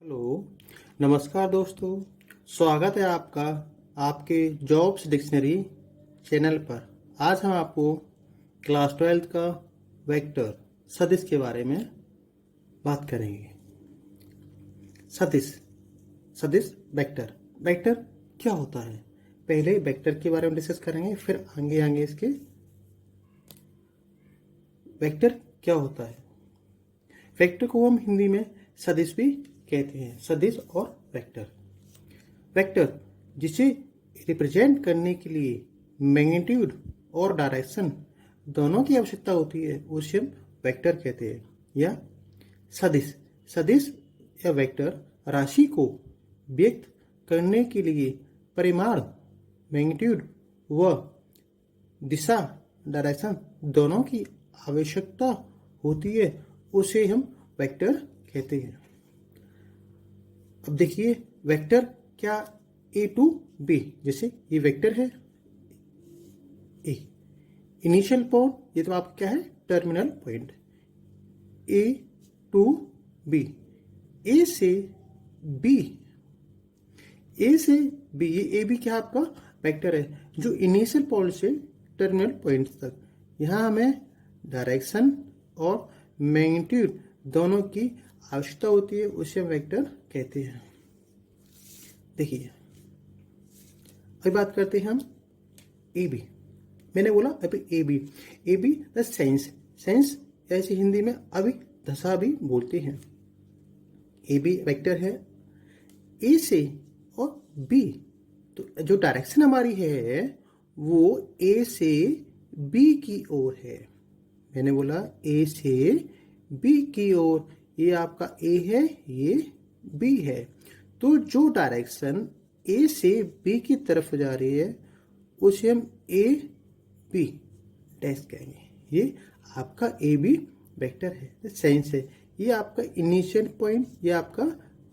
Hello, नमस्कार दोस्तों। स्वागत है आपका आपके जॉब्स डिक्शनरी चैनल पर। आज हम आपको क्लास 12 का वेक्टर सदिश के बारे में बात करेंगे। सदिश सदिश वेक्टर वेक्टर क्या होता है, पहले वेक्टर के बारे में डिस्कस करेंगे, फिर आगे आगे इसके वेक्टर क्या होता है। वेक्टर को हम हिंदी में सदिश भी कहते हैं। सदिश और वेक्टर वेक्टर जिसे रिप्रेजेंट करने के लिए मैग्नीट्यूड और डायरेक्शन दोनों की आवश्यकता होती है, उसे हम वेक्टर कहते हैं। या सदिश सदिश या वेक्टर राशि को व्यक्त करने के लिए परिमाण मैग्नीट्यूड व दिशा डायरेक्शन दोनों की आवश्यकता होती है, उसे हम वेक्टर कहते हैं। अब देखिए वेक्टर क्या ए टू बी, जैसे ये वेक्टर है ए, इनिशियल पॉइंट, ये तो आप क्या है terminal point, A to B, A से बी, ए से बी, ये ए बी क्या आपका वेक्टर है जो इनिशियल पॉइंट से टर्मिनल पॉइंट तक, यहाँ हमें डायरेक्शन और मैग्नीट्यूड दोनों की आवश्यकता होती है, उसे हम वेक्टर कहते हैं। देखिए अभी बात करते हैं हम ए बी। मैंने बोला अभी A be the sense, sense ऐसे हिंदी में अभी दशा भी बोलते हैं। ए बी वेक्टर है ए से और बी, तो जो डायरेक्शन हमारी है वो ए से बी की ओर है। मैंने बोला ए से बी की ओर, ये आपका ए है, ये बी है, तो जो डायरेक्शन ए से बी की तरफ जा रही है उसे हम ए बी डैश कहेंगे। ये आपका ए बी वेक्टर है, सेंस है। ये आपका इनिशियल पॉइंट, ये आपका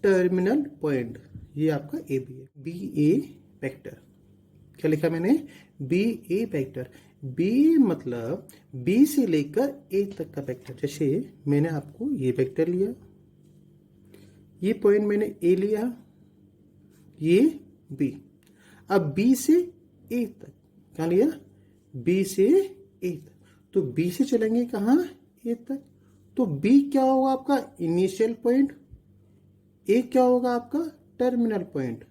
टर्मिनल पॉइंट, ये आपका ए बी है। बी ए वेक्टर क्या लिखा मैंने, बी ए वेक्टर। बी मतलब बी से लेकर ए तक का वेक्टर। जैसे मैंने आपको ये वेक्टर लिया, ये पॉइंट मैंने ए लिया, ये बी, अब बी से ए तक क्या लिया, बी से ए तक, तो बी से चलेंगे कहाँ, ए तक, तो बी क्या होगा आपका इनिशियल पॉइंट, ए क्या होगा आपका टर्मिनल पॉइंट,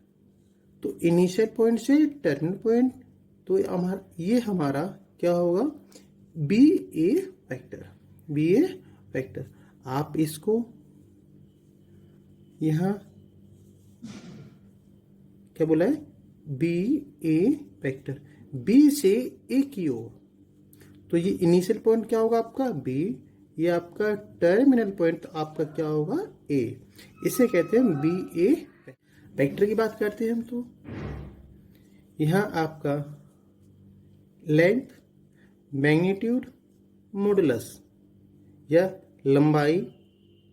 तो इनिशियल पॉइंट से टर्मिनल पॉइंट, तो ये हमारा क्या होगा B A vector, B A vector. आप इसको यहां क्या बोला है, बी ए वेक्टर, बी से ए की ओर, तो ये इनिशियल पॉइंट क्या होगा आपका बी, ये आपका टर्मिनल पॉइंट आपका क्या होगा ए, इसे कहते हैं बी ए वेक्टर। की बात करते हैं हम, तो यहां आपका लेंथ, मैग्नीट्यूड, मॉडुलस या लंबाई,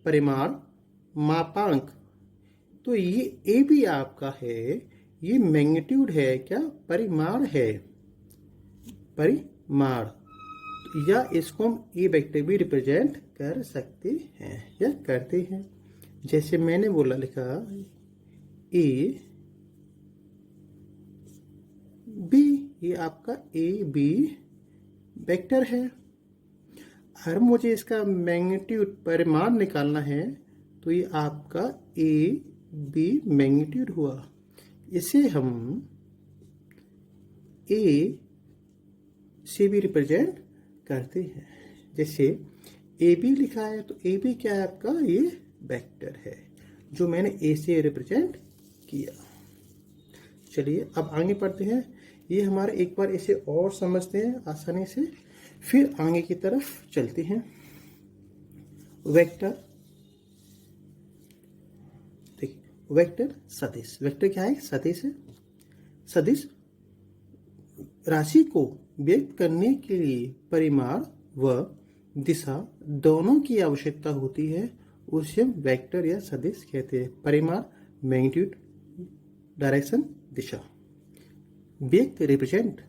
परिमाण, मापांक, तो ये ए भी आपका है, ये मैग्नीट्यूड है, क्या परिमाण है, परिमाण, या इसको हम ए वेक्टर भी रिप्रेजेंट कर सकते हैं या करते हैं। जैसे मैंने बोला लिखा ए बी, ये आपका ए बी वेक्टर है। अगर मुझे इसका मैग्नीट्यूड परिमाण निकालना है तो ये आपका ए बी मैग्नीट्यूड हुआ, इसे हम ए से भी रिप्रेजेंट करते हैं। जैसे ए बी लिखा है तो ए बी क्या है आपका, ये वेक्टर है जो मैंने ए से रिप्रेजेंट किया। चलिए अब आगे पढ़ते हैं, ये हमारे एक बार इसे और समझते हैं आसानी से, फिर आगे की तरफ चलते हैं। वेक्टर, देखिए वेक्टर सदिश, वेक्टर क्या है, सदिश है। सदिश राशि को व्यक्त करने के लिए परिमाण व दिशा दोनों की आवश्यकता होती है, उसे हम वेक्टर या सदिश कहते हैं। परिमाण मैग्नीट्यूड, डायरेक्शन, दिशा, व्यक्त रिप्रेजेंट,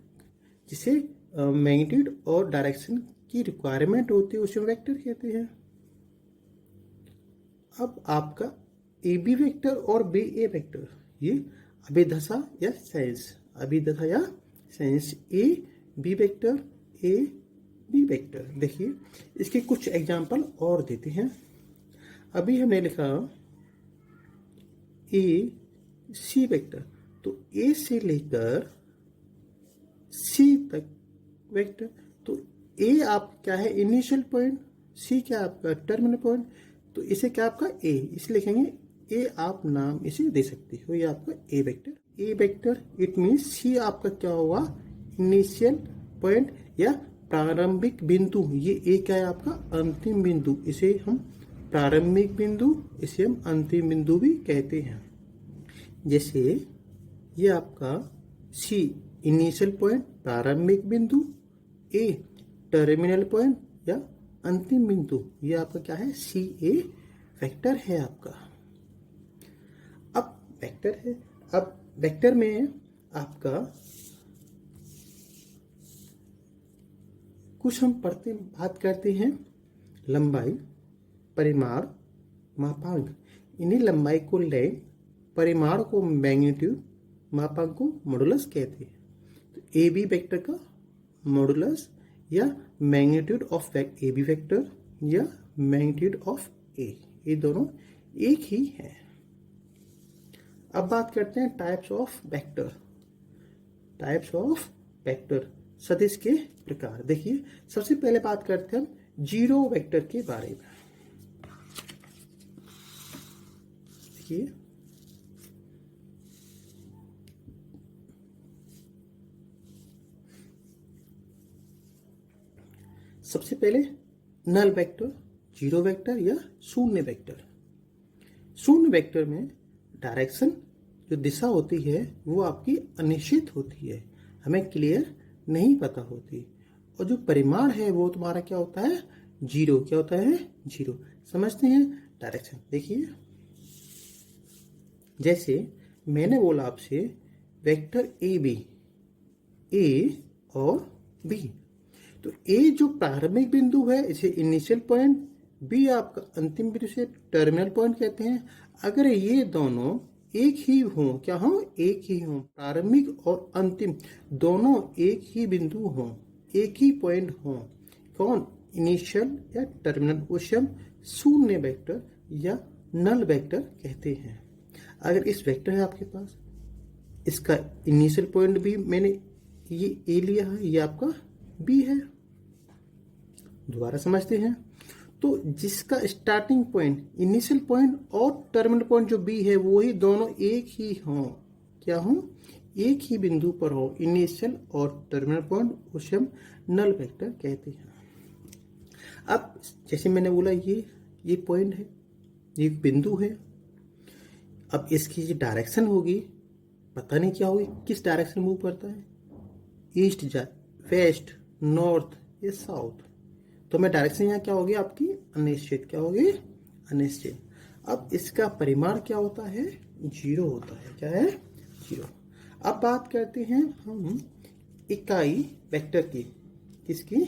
जिसे मैग्नीट्यूड और डायरेक्शन की रिक्वायरमेंट होती है उसे वेक्टर कहते हैं। अब आपका ए बी वेक्टर और बी ए वेक्टर, ये अभिदशा या सेंस, अभिदशा या sense, A B vector, A B vector. देखिए इसके कुछ एग्जाम्पल और देते हैं। अभी हमने लिखा ए सी वेक्टर, तो ए से लेकर सी तक वेक्टर, तो ए आप क्या है इनिशियल पॉइंट, सी क्या आपका टर्मिनल पॉइंट, तो इसे क्या आपका ए, इसे लिखेंगे ए, आप नाम इसे दे सकते हो, ये आपका A vector. A vector it means see आपका क्या होगा इनिशियल पॉइंट या प्रारंभिक बिंदु, ये ए क्या है आपका अंतिम बिंदु, इसे हम प्रारंभिक बिंदु, इसे हम अंतिम बिंदु भी कहते हैं। जैसे ये आपका सी इनिशियल पॉइंट प्रारंभिक बिंदु, ए टर्मिनल पॉइंट या अंतिम बिंदु, ये आपका क्या है सी ए वेक्टर है आपका। अब वेक्टर है, अब वेक्टर में आपका कुछ हम बात करते हैं लंबाई, परिमाण, मापांक। इन्हीं लंबाई को लेंथ, परिमाण को मैग्नीट्यूड, मापांक को मॉडुलस कहते हैं। तो ए बी वेक्टर का मॉडुलस या magnitude of A B vector या मैग्नीट्यूड ऑफ ए, ये दोनों एक ही है। अब बात करते हैं types of vector. Types of vector, सदिश के प्रकार। देखिए सबसे पहले बात करते हैं हम जीरो वेक्टर के बारे में। देखिए सबसे पहले नल वेक्टर, जीरो वेक्टर या शून्य वेक्टर। शून्य वेक्टर में डायरेक्शन, जो दिशा होती है वो आपकी अनिश्चित होती है, हमें क्लियर नहीं पता होती, और जो परिमाण है वो तुम्हारा क्या होता है जीरो, क्या होता है जीरो। समझते हैं डायरेक्शन। देखिए जैसे मैंने बोला आपसे वेक्टर ए बी, ए और बी, तो ए जो प्रारंभिक बिंदु है इसे इनिशियल पॉइंट, बी आपका अंतिम बिंदु से टर्मिनल पॉइंट कहते हैं। अगर ये दोनों एक ही हों, क्या हों एक ही हों, प्रारंभिक और अंतिम दोनों एक ही बिंदु हों, एक ही पॉइंट हों, कौन इनिशियल या टर्मिनल, उसे हम शून्य वेक्टर या नल वेक्टर कहते हैं। अगर इस वेक्टर है आपके पास, इसका इनिशियल पॉइंट भी मैंने ये ए लिया है, ये आपका बी है। दोबारा समझते हैं, तो जिसका स्टार्टिंग पॉइंट इनिशियल पॉइंट और टर्मिनल पॉइंट जो बी है वो ही दोनों एक ही हों, क्या हों एक ही बिंदु पर हो, इनिशियल और टर्मिनल पॉइंट, उसे हम नल वेक्टर कहते हैं। अब जैसे मैंने बोला ये पॉइंट है, ये बिंदु है। अब इसकी जो डायरेक्शन होगी पता नहीं क्या होगी, किस डायरेक्शन मूव करता है, ईस्ट जाए, वेस्ट, नॉर्थ या साउथ, तो मैं डायरेक्शन यहाँ क्या होगी आपकी अनिश्चित, क्या होगी अनिश्चित। अब इसका परिमाण क्या होता है जीरो होता है, क्या है जीरो। अब बात करते हैं हम इकाई वेक्टर की, किसकी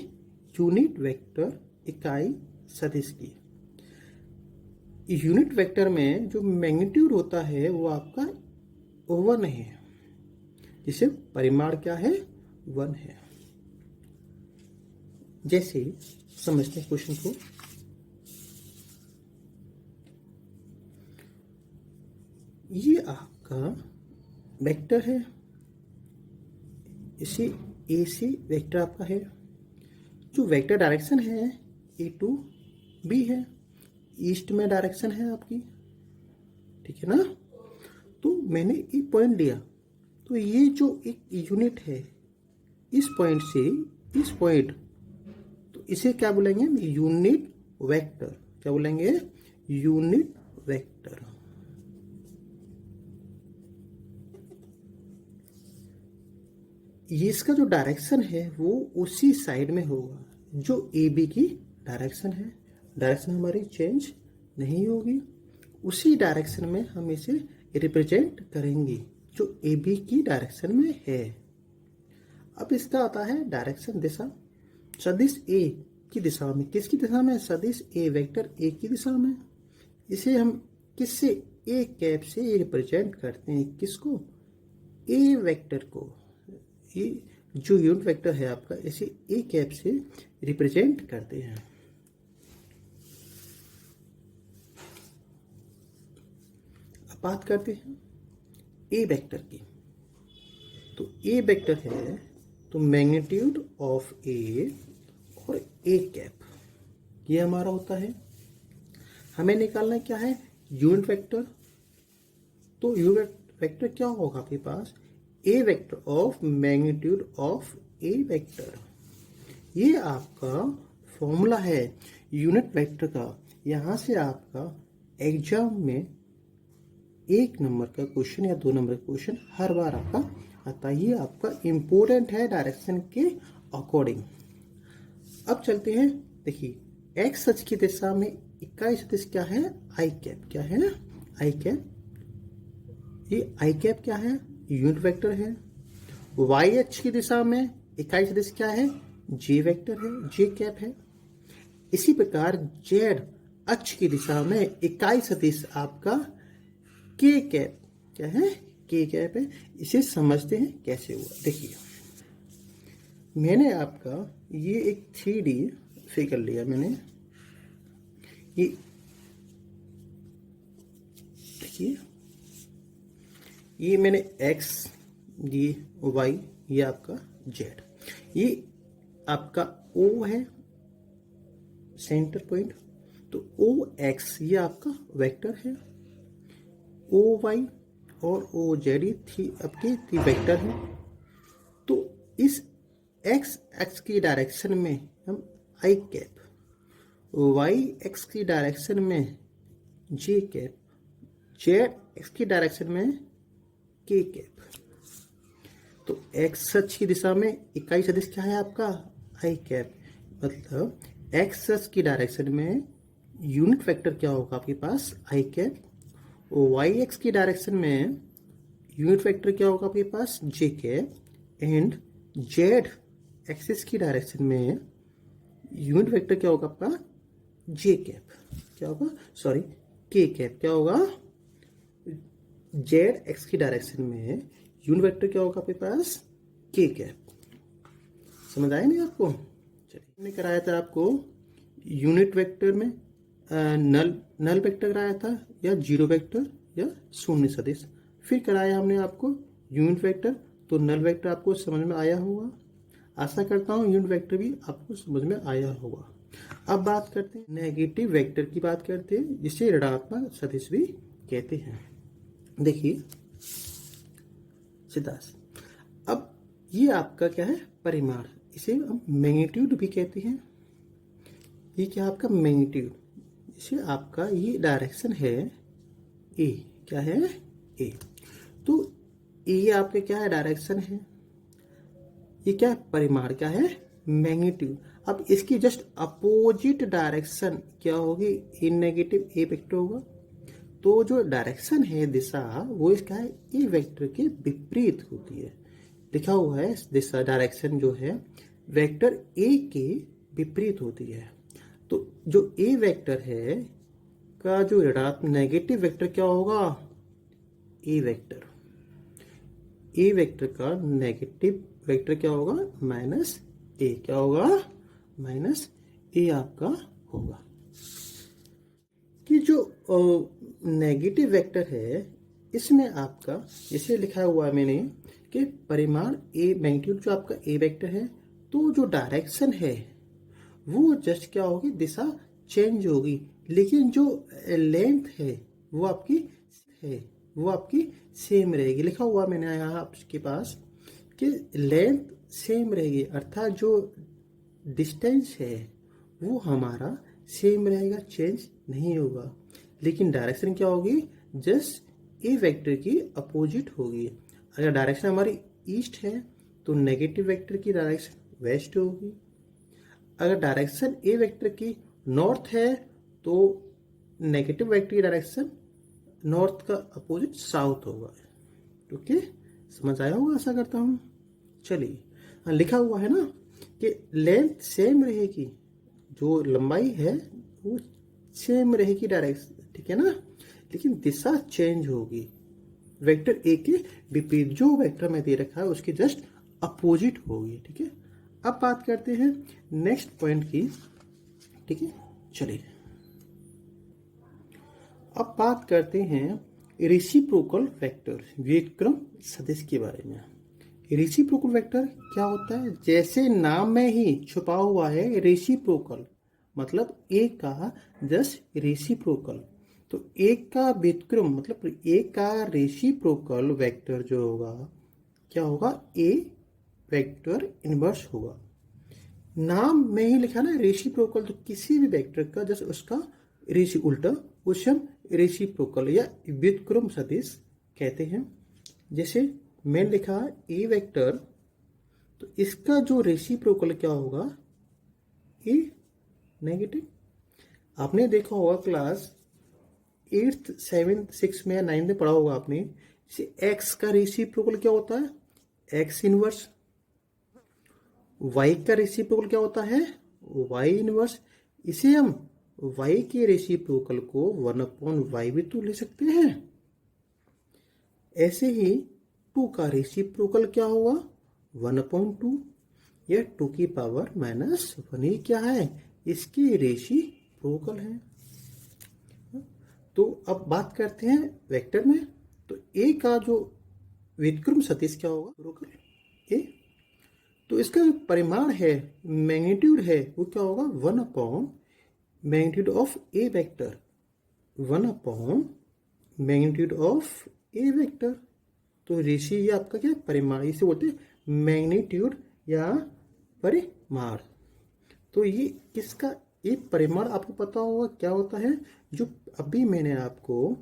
यूनिट वेक्टर, इकाई सदिश की। यूनिट वेक्टर में जो मैग्नीट्यूड होता है वो आपका 1 है, जिसे परिमाण क्या है 1 है। जैसे समझते हैं क्वेश्चन को, ये आपका वेक्टर है, इसे ए सी वेक्टर आपका है। जो वेक्टर डायरेक्शन है ए टू बी है, ईस्ट में डायरेक्शन है आपकी, ठीक है ना। तो मैंने एक पॉइंट लिया, तो ये जो एक यूनिट है इस पॉइंट से इस पॉइंट, तो इसे क्या बोलेंगे यूनिट वेक्टर, क्या बोलेंगे यूनिट वेक्टर। ये इसका जो डायरेक्शन है वो उसी साइड में होगा जो ए बी की डायरेक्शन है, डायरेक्शन हमारी चेंज नहीं होगी, उसी डायरेक्शन में हम इसे रिप्रेजेंट करेंगे जो ए बी की डायरेक्शन में है। अब इसका आता है डायरेक्शन, दिशा। सदिश ए की दिशा में, किसकी दिशा में, सदिश ए वेक्टर ए की दिशा में। इसे हम किससे ए कैप से रिप्रेजेंट करते हैं किसको, ए वेक्टर को। ये जो यूनिट वेक्टर है आपका इसे ए कैप से रिप्रेजेंट करते हैं। अब बात करते हैं ए वेक्टर की। तो ए वेक्टर है तो मैग्नीट्यूड ऑफ ए और ए कैप ये हमारा होता है। हमें निकालना क्या है, यूनिट वेक्टर। तो यूनिट वेक्टर क्या होगा आपके पास, A vector of magnitude of A vector. ये आपका फॉर्मूला है यूनिट वेक्टर का। यहां से आपका एग्जाम में 1 नंबर का क्वेश्चन या 2 नंबर का क्वेश्चन हर बार आपका आता है। ये आपका इंपॉर्टेंट है डायरेक्शन के अकॉर्डिंग। अब चलते हैं, देखिए एक्स अक्ष की दिशा में इकाई सदिश क्या है, आई कैप। क्या है, आई कैप। ये आई कैप क्या है, यूनिट वेक्टर है। वाई अक्ष की दिशा में इकाई सदिश क्या है, जे वेक्टर है, जे कैप है। इसी प्रकार जेड अक्ष की दिशा में इकाई सदिश आपका के कैप क्या है, के कैप है। इसे समझते हैं कैसे हुआ। देखिए मैंने आपका ये एक 3D फिगर लिया मैंने। ये देखिए ये मैंने एक्स, ये वाई, ये आपका जेड। ये आपका ओ है सेंटर पॉइंट। तो ओ एक्स ये आपका वेक्टर है, ओ वाई और ओ जेड ये आपके वेक्टर है। तो इस एक्स एक्स की डायरेक्शन में हम आई कैप, वाई एक्स की डायरेक्शन में जे कैप, जेड एक्स की डायरेक्शन में के कैप। तो एक्स अक्ष की दिशा में इकाई सदिश क्या है आपका, आई कैप। मतलब एक्स अक्ष की डायरेक्शन में यूनिट वेक्टर क्या होगा आपके पास, आई कैप। वाई एक्स की डायरेक्शन में यूनिट वेक्टर क्या होगा आपके पास, जे कैप। एंड जेड एक्सिस की डायरेक्शन में यूनिट वेक्टर क्या होगा आपका, जे कैप। क्या होगा, सॉरी के कैप। क्या होगा, जेड एक्स की डायरेक्शन में यूनिट वेक्टर क्या होगा आपके पास, के कैप। समझ आया नहीं आपको। चलिए हमने कराया था आपको यूनिट वेक्टर में नल वेक्टर कराया था, या जीरो वेक्टर, या शून्य सदिश। फिर कराया हमने आपको यूनिट वेक्टर। तो नल वेक्टर आपको समझ में आया होगा। आशा करता हूँ यूनिट वेक्टर भी आपको समझ में आया होगा। अब बात करते हैं नेगेटिव वेक्टर की। बात करते हैं जिसे ऋणात्मक सदिश भी कहते हैं। देखिए सिद्धांत, अब ये आपका क्या है, परिमाण। इसे हम मैग्नीट्यूड भी कहते हैं। ये क्या आपका मैग्नीट्यूड। इसे आपका ये डायरेक्शन है ए। क्या है, ए। तो ये आपका क्या है, डायरेक्शन है। ये क्या है, परिमाण क्या है, मैग्नीट्यूड। अब इसकी जस्ट अपोजिट डायरेक्शन क्या होगी, इन नेगेटिव ए वेक्टर होगा। तो जो डायरेक्शन है, दिशा, वो इसका है ए वेक्टर के विपरीत होती है। लिखा हुआ है दिशा, डायरेक्शन जो है वेक्टर ए के विपरीत होती है। तो जो ए वेक्टर है का जो ऋणात्मक नेगेटिव वेक्टर क्या होगा, ए वेक्टर। ए वेक्टर का नेगेटिव वेक्टर क्या होगा, माइनस ए। क्या होगा, माइनस ए आपका होगा। कि जो नेगेटिव वेक्टर है इसमें आपका जैसे लिखा हुआ है मैंने कि परिमाण ए, मैग्नीट्यूड जो आपका ए वेक्टर है। तो जो डायरेक्शन है वो जस्ट क्या होगी, दिशा चेंज होगी। लेकिन जो लेंथ है वो आपकी सेम रहेगी। लिखा हुआ मैंने यहाँ आपके पास कि लेंथ सेम रहेगी, अर्थात जो डिस्टेंस है वो हमारा सेम रहेगा, चेंज नहीं होगा। लेकिन डायरेक्शन क्या होगी, जस्ट ए वेक्टर की अपोजिट होगी। अगर डायरेक्शन हमारी ईस्ट है तो नेगेटिव वेक्टर की डायरेक्शन वेस्ट होगी। अगर डायरेक्शन ए वेक्टर की नॉर्थ है तो नेगेटिव वेक्टर की डायरेक्शन नॉर्थ का अपोजिट साउथ होगा। ओके, समझ आया होगा आशा करता हूँ। चलिए लिखा हुआ है ना कि लेंथ सेम रहेगी, जो लंबाई है वो सेम रहेगी डायरेक्शन, ठीक है ना। लेकिन दिशा चेंज होगी। वेक्टर ए के विपरीत जो वेक्टर में दे रखा है उसके जस्ट अपोजिट होगी। ठीक है, अब बात करते हैं नेक्स्ट पॉइंट की। ठीक है, चलिए अब बात करते हैं रेसिप्रोकल वेक्टर, व्युत्क्रम सदिश के बारे में। रेसिप्रोकल वेक्टर क्या होता है? जैसे नाम में ही छुपा हुआ है रेसिप्रोकल, मतलब एक का जस्ट रेसिप्रोकल। तो एक का व्युत्क्रम मतलब एक का रेसिप्रोकल वेक्टर जो होगा क्या होगा? ए वेक्टर इनवर्स होगा। नाम में ही लिखा ना रेसिप्रोकल, तो किसी भी वेक्टर का जस्ट उसका रेसी उल्टा उसे हम रेसिप्रोकल या व्युत्क्रम सदिश कहते हैं। जैसे मैंने लिखा ए वेक्टर, तो इसका जो रेसिप्रोकल क्या होगा? ए नेगेटिव। आपने देखा होगा क्लास 8th 7th 6 में या 9th में पढ़ा होगा आपने, जैसे एक्स का रेसिप्रोकल क्या होता है? X inverse. वाई का रेसिप्रोकल क्या होता है? Y inverse. इसे हम वाई के रेसिप्रोकल को 1/y भी तो ले सकते हैं। ऐसे ही 2 का रेसिप्रोकल क्या होगा? 1/2 या 2 की पावर -1 ही क्या है? इसकी रेसिप्रोकल है। तो अब बात करते हैं वेक्टर में। तो ए का जो व्युत्क्रम सदिश क्या होगा? ए। तो इसका जो परिमाण है, मैग्नीट्यूड है, वो क्या होगा? 1/ magnitude of A vector. 1/ magnitude of A vector. तो रेशियो ये आपका क्या? परिमाण। इसे बोलते हैं मैग्नीट्यूड या परिमाण। तो ये किसका? ये परिमाण आपको पता होगा क्या होता है, जो अभी मैंने आपको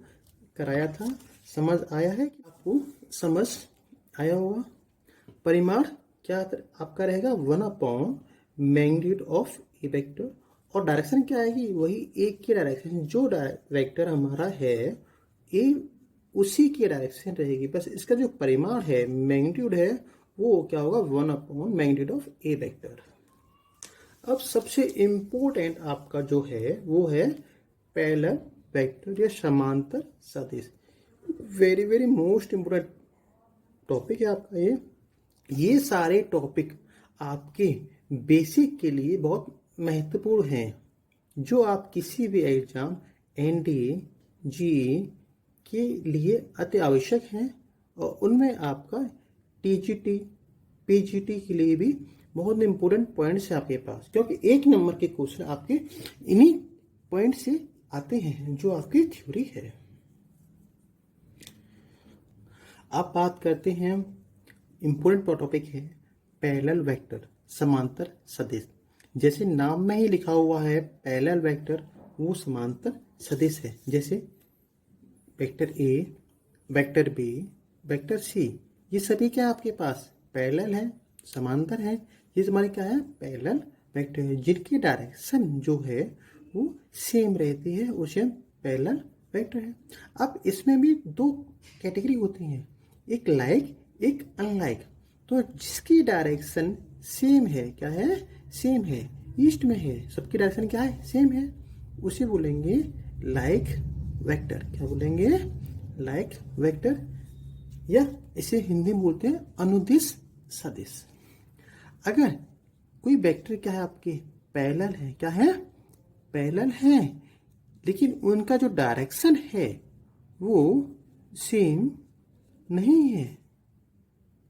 कराया था। समझ आया है कि आपको समझ आया होगा? परिमाण क्या आपका रहेगा? 1/ मैग्नीट्यूड ऑफ ए वेक्टर। और डायरेक्शन क्या आएगी? वही एक की डायरेक्शन, जो वेक्टर हमारा है ए उसी की डायरेक्शन रहेगी। बस इसका जो परिमाण है, मैग्नीट्यूड है, वो क्या होगा? 1/ मैग्नीट्यूड ऑफ ए वेक्टर। अब सबसे इम्पोर्टेंट आपका जो है वो है पैरेलल वेक्टर या समांतर सदिश। Very very most important topic है आपका ये सारे टॉपिक आपके बेसिक के लिए बहुत महत्वपूर्ण हैं, जो आप किसी भी एग्जाम एनडीए जीई के लिए अति आवश्यक हैं। और उनमें आपका टीजीटी पीजीटी के लिए भी बहुत इंपॉर्टेंट पॉइंट्स है आपके पास, क्योंकि 1 नंबर के क्वेश्चन आपके इन्हीं पॉइंट से आते हैं जो आपकी थ्योरी है। अब बात करते हैं, इंपॉर्टेंट टॉपिक है पैरेलल वेक्टर, समांतर सदिश। जैसे नाम में ही लिखा हुआ है पैरेलल वेक्टर, वो समांतर सदिश है। जैसे vector A, vector B, vector C, ये सभी क्या आपके पास पैरेलल है, समांतर है। ये हमारे क्या है? पैरेलल वेक्टर है, जिनकी डायरेक्शन जो है वो सेम रहती है, उसे पैरेलल वेक्टर है। अब इसमें भी 2 कैटेगरी होती हैं, एक लाइक एक अनलाइक। तो जिसकी डायरेक्शन सेम है, क्या है? सेम है, ईस्ट में है, सबकी डायरेक्शन क्या है? सेम है, उसे बोलेंगे लाइक वेक्टर। क्या बोलेंगे? लाइक वेक्टर, या इसे हिंदी में बोलते हैं अनुदिश सदिश। अगर कोई वेक्टर क्या है आपके? पैरेलल है, क्या है? पैरेलल है, लेकिन उनका जो डायरेक्शन है वो सेम नहीं है,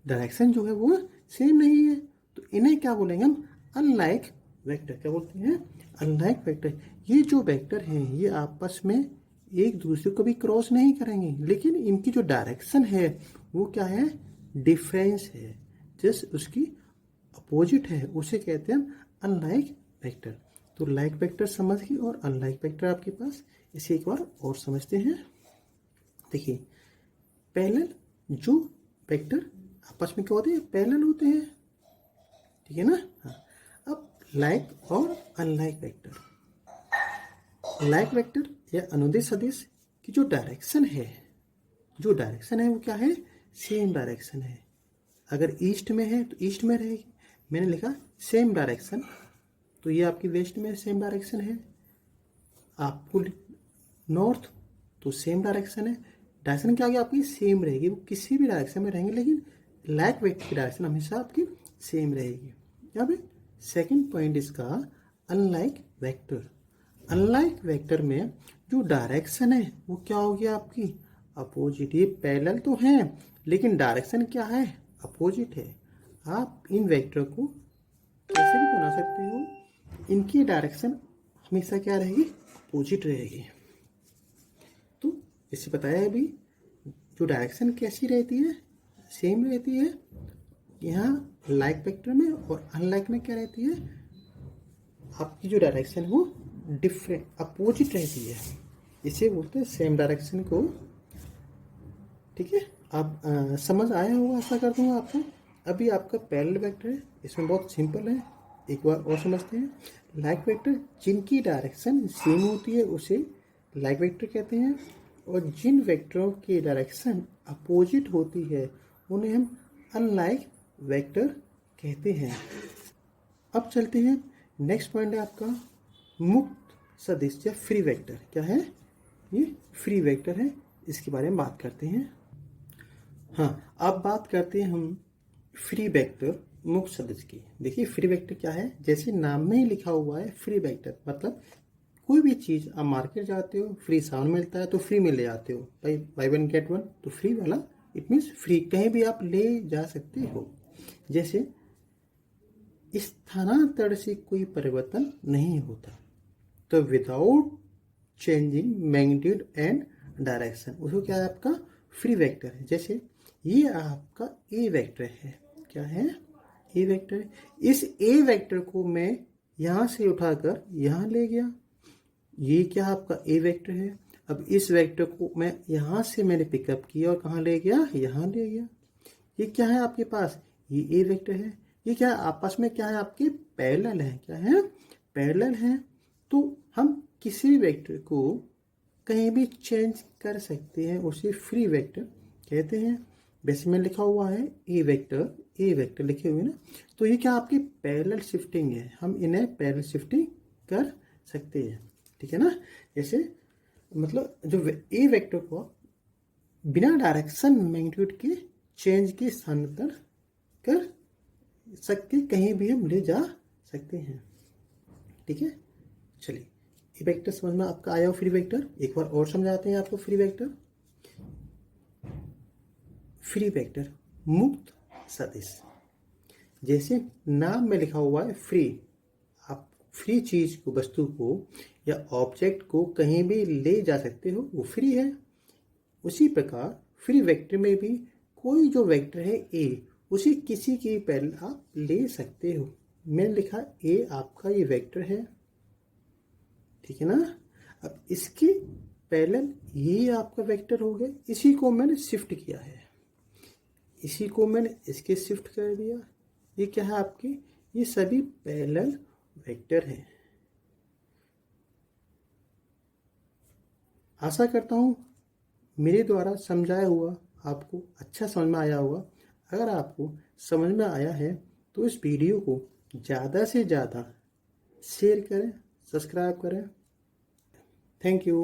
डायरेक्शन जो है वो सेम नहीं है, तो इन्हें क्या बोलेंगे हम? Unlike vector. क्या बोलते हैं? Unlike vector. ये जो वेक्टर हैं ये आपस में एक दूसरे को भी क्रॉस नहीं करेंगे, लेकिन इनकी जो डायरेक्शन है वो क्या है? डिफरेंस है, जस्ट उसकी अपोजिट है, उसे कहते हैं अनलाइक वेक्टर। तो लाइक वेक्टर समझ गए और अनलाइक वेक्टर आपके पास। इसे एक बार और समझते हैं। देखिए, पैरेलल जो वेक्टर आपस में क्या होते हैं? पैरेलल होते हैं, ठीक है ना? हाँ। अब लाइक और अनलाइक वेक्टर, लाइक वेक्टर या अनुदिश सदिश की जो डायरेक्शन है, वो क्या है? सेम डायरेक्शन है। अगर ईस्ट में है तो ईस्ट में रहेगी। मैंने लिखा सेम डायरेक्शन, तो ये आपकी वेस्ट में सेम डायरेक्शन है। आपको नॉर्थ तो सेम डायरेक्शन है, डायरेक्शन क्या होगी आपकी सेम रहेगी, वो किसी भी डायरेक्शन में रहेंगे लेकिन लाइक वेक्टर की डायरेक्शन हमेशा आपकी सेम रहेगी। यहाँ पे सेकंड पॉइंट इसका अनलाइक वेक्टर। अनलाइक वेक्टर में जो डायरेक्शन है वो क्या होगी आपकी अपोजिट। ये पैरेलल तो है लेकिन डायरेक्शन क्या है अपोजिट है। आप इन वेक्टर को कैसे भी बना सकते हो, इनकी डायरेक्शन हमेशा क्या रहेगी अपोजिट रहेगी। तो जैसे बताया अभी जो डायरेक्शन कैसी रहती है सेम रहती है, यहाँ लाइक वेक्टर में और अनलाइक में क्या रहती है आपकी जो डायरेक्शन है वो डिफरेंट अपोजिट रहती है, इसे बोलते हैं सेम डायरेक्शन को। ठीक है, अब समझ आया होगा आशा करता हूँ आपको। अभी आपका पैरेलल वेक्टर है, इसमें बहुत सिंपल है, एक बार और समझते हैं। लाइक वेक्टर जिनकी डायरेक्शन सेम होती है उसे लाइक वेक्टर कहते हैं, और जिन वेक्टरों की डायरेक्शन अपोजिट होती है उन्हें हम अनलाइक वेक्टर कहते हैं। अब चलते हैं, नेक्स्ट पॉइंट है आपका मुक्त सदिश या फ्री वेक्टर। क्या है ये फ्री वेक्टर है, इसके बारे में बात करते हैं। हाँ, अब बात करते हैं हम फ्री वेक्टर मुक्त सदिश की। देखिए फ्री वेक्टर क्या है, जैसे नाम में ही लिखा हुआ है फ्री वेक्टर, मतलब कोई भी चीज़ आप मार्केट जाते हो फ्री सामान मिलता है तो फ्री में ले आते हो, भाई बाई वन गेट वन, तो फ्री वाला इट मीन्स फ्री, कहीं भी आप ले जा सकते हो। जैसे स्थानांतरण से कोई परिवर्तन नहीं होता, तो without changing magnitude and direction, उसको क्या है आपका फ्री वेक्टर है। जैसे ये आपका ए वेक्टर है, क्या है ए वेक्टर है, इस ए वेक्टर को मैं यहाँ से उठाकर यहाँ ले गया, ये क्या आपका ए वेक्टर है। अब इस वेक्टर को मैं यहाँ से मैंने पिकअप किया और कहाँ ले गया यहाँ ले गया, ये क्या है आपके पास ये ए वेक्टर है। ये क्या है आपस में क्या है आपके पैरेलल है, क्या है पैरेलल है। तो हम किसी भी वेक्टर को कहीं भी चेंज कर सकते हैं, उसे फ्री वेक्टर कहते हैं। वैसे में लिखा हुआ है ए वेक्टर लिखे हुए ना, तो ये क्या आपकी पैरेलल शिफ्टिंग है, हम इन्हें पैरेलल शिफ्टिंग कर सकते हैं। ठीक है ना, जैसे मतलब जो ए वेक्टर को बिना डायरेक्शन मैग्नीट्यूड के चेंज के स्थानांतरण कर सकते, कहीं भी हम ले जा सकते हैं। ठीक है, चलिए ये वेक्टर समझ में आपका आया हो फ्री वेक्टर, एक बार और समझाते हैं आपको फ्री वेक्टर। फ्री वेक्टर मुक्त सदिश, जैसे नाम में लिखा हुआ है फ्री, आप फ्री चीज को वस्तु को या ऑब्जेक्ट को कहीं भी ले जा सकते हो, वो फ्री है। उसी प्रकार फ्री वेक्टर में भी कोई जो वेक्टर है ए, उसी किसी के पैरेलल आप ले सकते हो। मैंने लिखा ए आपका ये वेक्टर है, ठीक है ना। अब इसके पैरेलल ये आपका वेक्टर हो गया, इसी को मैंने शिफ्ट किया है, इसी को मैंने इसके शिफ्ट कर दिया। ये क्या है आपके, ये सभी पैरेलल वेक्टर हैं। आशा करता हूँ मेरे द्वारा समझाया हुआ आपको अच्छा समझ में आया होगा। अगर आपको समझ में आया है तो इस वीडियो को ज़्यादा से ज़्यादा शेयर करें, सब्सक्राइब करें। Thank you.